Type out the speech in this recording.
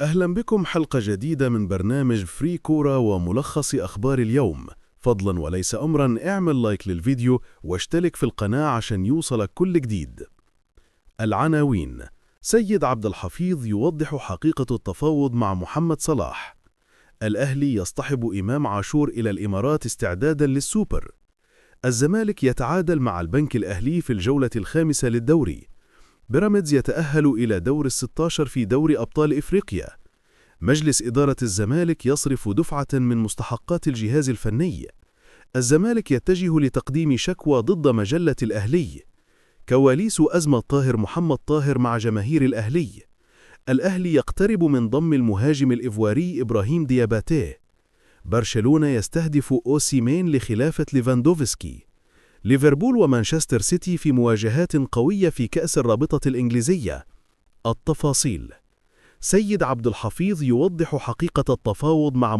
أهلا بكم حلقة جديدة من برنامج فري كورة وملخص أخبار اليوم. فضلا وليس أمرا اعمل لايك للفيديو واشترك في القناة عشان يوصلك كل جديد. العناوين: سيد عبد الحفيظ يوضح حقيقة التفاوض مع محمد صلاح. الأهلي يصطحب إمام عاشور إلى الإمارات استعدادا للسوبر. الزمالك يتعادل مع البنك الأهلي في الجولة الخامسة للدوري. بيراميدز يتأهل إلى دور ال16 في دوري أبطال إفريقيا. مجلس إدارة الزمالك يصرف دفعة من مستحقات الجهاز الفني. الزمالك يتجه لتقديم شكوى ضد مجلة الأهلي. كواليس أزمة محمد طاهر مع جماهير الأهلي. الأهلي يقترب من ضم المهاجم الإيفواري إبراهيم دياباتيه. برشلونة يستهدف أوسيمين لخلافة ليفاندوفسكي. ليفربول ومانشستر سيتي في مواجهات قوية في كأس الرابطة الإنجليزية. التفاصيل: سيد عبد الحفيظ يوضح حقيقة التفاوض مع